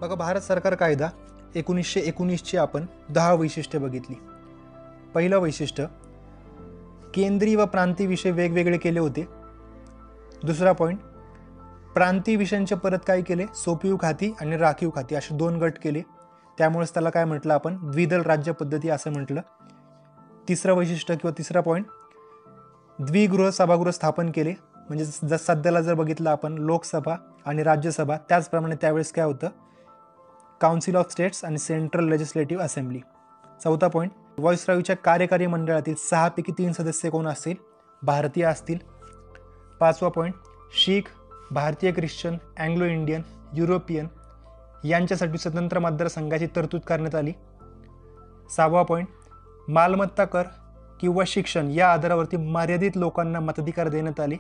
बघा, भारत सरकार कायदा 1919ची आपण 10 वैशिष्ट्ये बघितली. पहिलं वैशिष्ट्य, केंद्रीय व प्रांतीय विषय वेगवेगळे केले होते. दुसरा पॉईंट, प्रांतीय विषयांचे परत काय केले, सोपीव खाती आणि राखीव खाती असे 2 गट केले. त्यामुळेच त्याला काय म्हटलं आपण, द्विदल राज्य पद्धती असं म्हटलं. तिसरं वैशिष्ट्य किंवा तिसरा पॉईंट, द्विगृह सभागृह स्थापन केले. म्हणजे सध्याला जर बघितलं आपण लोकसभा आणि राज्यसभा, त्याचप्रमाणे त्यावेळेस काय होतं, काउन्सिल ऑफ स्टेट्स आणि सेंट्रल लेजिस्लेटिव्ह असेंब्ली. चौथा पॉईंट, व्हॉइसरॉयच्या कार्यकारी मंडळातील 6 पैकी 3 सदस्य कोण असतील, भारतीय असतील. पाचवा पॉईंट, शीख, भारतीय ख्रिश्चन, अँग्लो इंडियन, युरोपियन यांच्यासाठी स्वतंत्र मतदारसंघाची तरतूद करण्यात आली. 6वा पॉईंट, मालमत्ता कर किंवा शिक्षण या आधारावरती मर्यादित लोकांना मताधिकार देण्यात आले.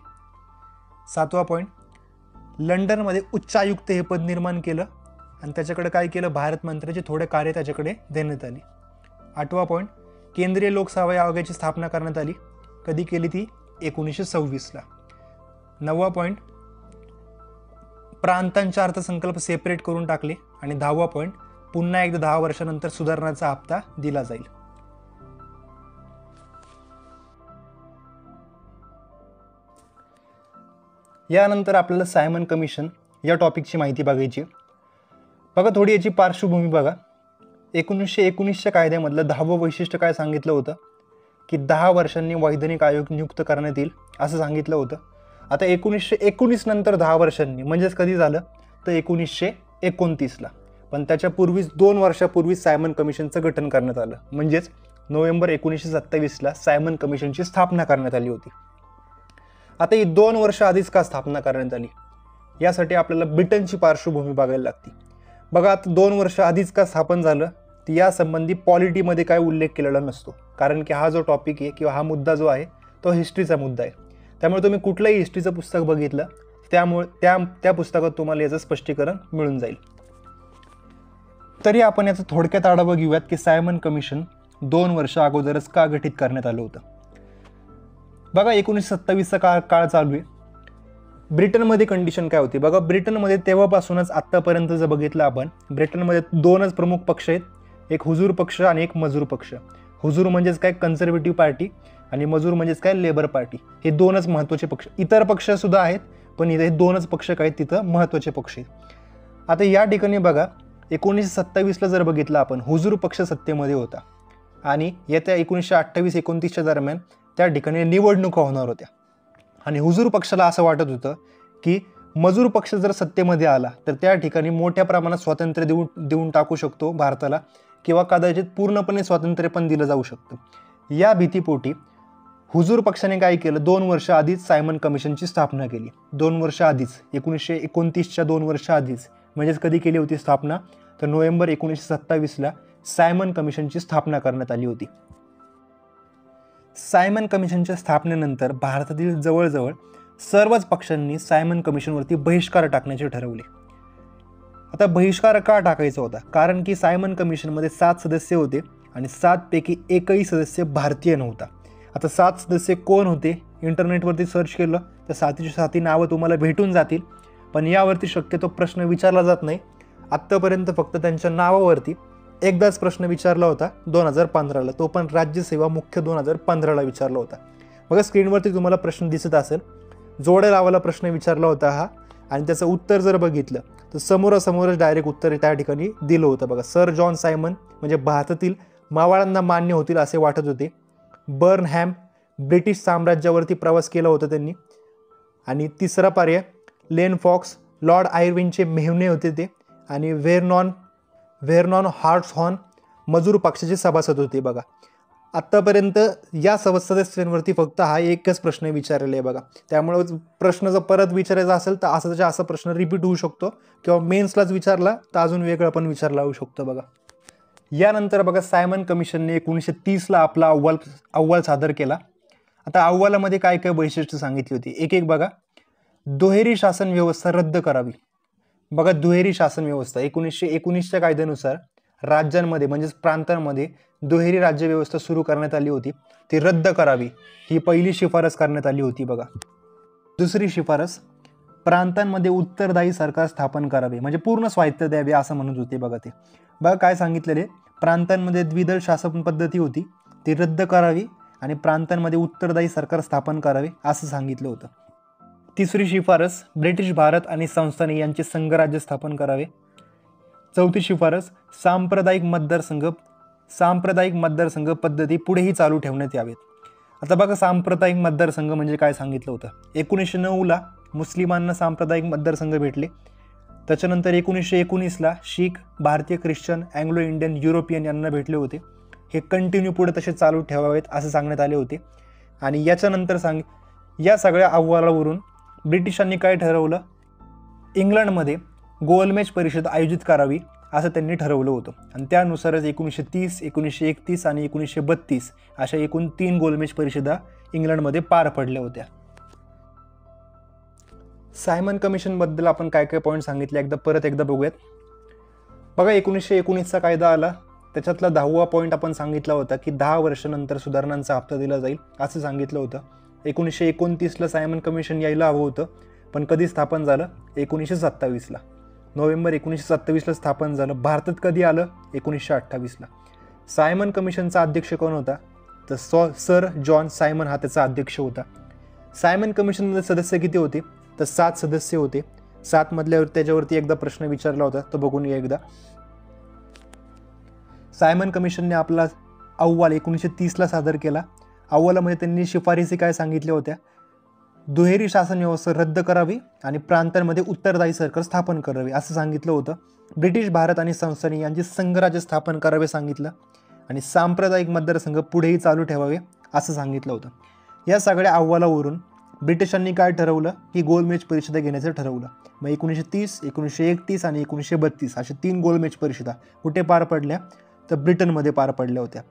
7वा पॉईंट, लंडनमध्ये उच्चायुक्त हे पद निर्माण केलं आणि त्याच्याकडे काय केलं, भारत मंत्र्याचे थोडे कार्य त्याच्याकडे देण्यात आले. 8वा पॉईंट, केंद्रीय लोकसेवा आयोगाची स्थापना करण्यात आली. कधी केली ती, 1926ला. 9वा पॉईंट, प्रांतांचे अर्थसंकल्प सेपरेट करून टाकले. आणि 10वा पॉईंट, पुन्हा एकदा 10 वर्षानंतर सुधारणाचा हप्ता दिला जाईल. यानंतर आपल्याला सायमन कमिशन या टॉपिकची माहिती बघायची. बघा, थोडी याची पार्श्वभूमी बघा. 1919च्या कायद्यामधलं 10वं वैशिष्ट्य काय सांगितलं होतं की 10 वर्षांनी वैधानिक आयोग नियुक्त करण्यात येईल असं सांगितलं होतं. आता 1919 नंतर 10 वर्षांनी म्हणजेच कधी झालं तर 1929ला. पण त्याच्यापूर्वीच 2 वर्षापूर्वीच सायमन कमिशनचं गठन करण्यात आलं. म्हणजेच नोव्हेंबर 1927ला सायमन कमिशनची स्थापना करण्यात आली होती. आता ही 2 वर्ष आधीच का स्थापना करण्यात आली, यासाठी आपल्याला ब्रिटनची पार्श्वभूमी बघायला लागते. बघा, आता 2 वर्ष आधीच का स्थापन झालं, तर यासंबंधी पॉलिटीमध्ये काय उल्लेख केलेला नसतो. कारण की हा जो टॉपिक आहे किंवा हा मुद्दा जो आहे तो हिस्ट्रीचा मुद्दा आहे. त्यामुळे तुम्ही कुठलंही हिस्ट्रीचं पुस्तक बघितलं त्यामुळे त्या पुस्तकात तुम्हाला याचं स्पष्टीकरण मिळून जाईल. तरी आपण याचा थोडक्यात आढावा घेऊयात की सायमन कमिशन 2 वर्ष अगोदरच का गठीत करण्यात आलं होतं. बघा, 1927चा काळ चालू आहे. ब्रिटनमध्ये कंडिशन काय होती बघा. ब्रिटनमध्ये तेव्हापासूनच आत्तापर्यंत जर बघितलं आपण, ब्रिटनमध्ये 2च प्रमुख पक्ष आहेत, एक हुजूर पक्ष आणि एक मजूर पक्ष. हुजूर म्हणजेच काय, कन्झर्वेटिव्ह पार्टी, आणि मजूर म्हणजेच काय, लेबर पार्टी. हे 2च महत्त्वाचे पक्ष. इतर पक्ष सुद्धा आहेत, पण इथे 2च पक्ष काय तिथं महत्त्वाचे पक्ष आहेत. आता या ठिकाणी बघा, 1927ला जर बघितलं आपण, हुजूर पक्ष सत्तेमध्ये होता आणि येत्या 1928-29च्या दरम्यान त्या ठिकाणी निवडणुका होणार होत्या. आणि हुजूर पक्षाला असं वाटत होतं की मजूर पक्ष जर सत्तेमध्ये आला तर त्या ठिकाणी मोठ्या प्रमाणात स्वातंत्र्य देऊन टाकू शकतो भारताला, किंवा कदाचित पूर्णपणे स्वातंत्र्य पण दिलं जाऊ शकतं. या भीतीपोटी हुजूर पक्षाने काय केलं, 2 वर्ष आधीच सायमन कमिशनची स्थापना केली. 2 वर्ष आधीच, 1929च्या 2 वर्ष आधीच. म्हणजेच कधी केली होती स्थापना, तर नोव्हेंबर 1927ला सायमन कमिशनची स्थापना करण्यात आली होती. सायमन कमिशनच्या स्थापनेनंतर भारतातील जवळजवळ सर्वच पक्षांनी सायमन कमिशनवरती बहिष्कार टाकण्याचे ठरवले. आता बहिष्कार का टाकायचा होता, कारण की सायमन कमिशनमध्ये 7 सदस्य होते आणि 7 पैकी एकही सदस्य भारतीय नव्हता. आता 7 सदस्य कोण होते, इंटरनेटवरती सर्च केलं तर 7ची नावं तुम्हाला भेटून जातील. पण यावरती शक्यतो प्रश्न विचारला जात नाही. आत्तापर्यंत फक्त त्यांच्या नावावरती एकदाच प्रश्न विचारला होता 2015ला, तो पण राज्यसेवा मुख्य 2015ला विचारला होता. बघा, स्क्रीनवरती तुम्हाला प्रश्न दिसत असेल, जोड्या लावायला प्रश्न विचारला होता हा. आणि त्याचं उत्तर जर बघितलं तर समोरासमोरच डायरेक्ट उत्तर त्या ठिकाणी दिलं होतं. बघा, सर जॉन सायमन म्हणजे भारतातील मावळांना मान्य होतील असे वाटत होते. बर्नहॅम, ब्रिटिश साम्राज्यावरती प्रवास केला होता त्यांनी. आणि तिसरा पर्याय, लेन फॉक्स, लॉर्ड आयर्विनचे मेहुणे होते ते. आणि व्हेरनॉन हार्ट्सहॉर्न मजूर पक्षाचे सभासद होते. बघा, आत्तापर्यंत या सदस्यांवरती फक्त हा एकच प्रश्न विचारलेला आहे. बघा, त्यामुळे प्रश्न जर परत विचारायचा असेल तर असा प्रश्न रिपीट होऊ शकतो, किंवा मेन्सलाच विचारला तर अजून वेगळा पण विचारला होऊ शकतो. बघा, यानंतर बघा, सायमन कमिशनने 1930ला आपला अहवाल सादर केला. आता अहवालामध्ये काय काय वैशिष्ट्य सांगितली होती, एक बघा. दुहेरी शासन व्यवस्था रद्द करावी. बघा, दुहेरी शासन व्यवस्था 1919च्या कायद्यानुसार राज्यांमध्ये म्हणजेच प्रांतांमध्ये दुहेरी राज्य व्यवस्था सुरू करण्यात आली होती, ती रद्द करावी, ही पहिली शिफारस करण्यात आली होती. बघा, दुसरी शिफारस, प्रांतांमध्ये उत्तरदायी सरकार स्थापन करावे, म्हणजे पूर्ण स्वायत्त द्यावे असं म्हणत होते. बघा ते बघा काय सांगितलेले, प्रांतांमध्ये द्विदल शासन पद्धती होती ती रद्द करावी आणि प्रांतांमध्ये उत्तरदायी सरकार स्थापन करावे असं सांगितलं होतं. तिसरी शिफारस, ब्रिटिश भारत आणि संस्थाने यांचे संघराज्य स्थापन करावे. चौथी शिफारस, सांप्रदायिक मतदारसंघ पद्धती पुढेही चालू ठेवण्यात यावेत. आता बघा सांप्रदायिक मतदारसंघ म्हणजे काय सांगितलं होतं. 1909ला मुस्लिमांना सांप्रदायिक मतदारसंघ भेटले. त्याच्यानंतर 1919ला शीख, भारतीय ख्रिश्चन, अँग्लो इंडियन, युरोपियन यांना भेटले होते. हे कंटिन्यू पुढे तसे चालू ठेवावेत असं सांगण्यात आले होते. आणि याच्यानंतर या सगळ्या अहवालावरून ब्रिटिशांनी काय ठरवलं, इंग्लंडमध्ये गोलमेज परिषद आयोजित करावी असं त्यांनी ठरवलं होतं. आणि त्यानुसारच 1930, 1931 आणि 1932 अशा एकूण 3 गोलमेज परिषदा इंग्लंडमध्ये पार पडल्या होत्या. सायमन कमिशनबद्दल आपण काय काय पॉईंट सांगितले परत एकदा बघूयात. बघा 1919चा कायदा आला, त्याच्यातला 10वा पॉईंट आपण सांगितला होता की 10 वर्षानंतर सुधारणांचा हप्ता दिला जाईल असं सांगितलं होतं. 1929ला सायमन कमिशन यायला हवं होतं, पण कधी स्थापन झालं, 1927ला, नोव्हेंबर 1927ला स्थापन झालं. भारतात कधी आलं, 1928ला. सायमन कमिशनचा अध्यक्ष कोण होता, तर सर जॉन सायमन हा त्याचा अध्यक्ष होता. सायमन कमिशनमध्ये सदस्य किती होते, तर 7 सदस्य होते. 7 मधल्यावर त्याच्यावरती एकदा प्रश्न विचारला होता, तो बघून या एकदा. सायमन कमिशनने आपला अहवाल 1930ला सादर केला. अहवालामध्ये त्यांनी शिफारसी काय सांगितल्या होत्या, दुहेरी शासन व्यवस्था रद्द करावी आणि प्रांतांमध्ये उत्तरदायी सरकार स्थापन करावे असं सांगितलं होतं. ब्रिटिश भारत आणि संस्थाने यांचे संघराज्य स्थापन करावे सांगितलं आणि सांप्रदायिक मतदारसंघ पुढेही चालू ठेवावे असं सांगितलं होतं. या सगळ्या अहवालावरून ब्रिटिशांनी काय ठरवलं की गोलमेज परिषदा घेण्याचं ठरवलं. मग 1930, 1931 आणि 1932 अशा 3 गोलमेज परिषदा कुठे पार पडल्या, तर ब्रिटनमध्ये पार पडल्या होत्या.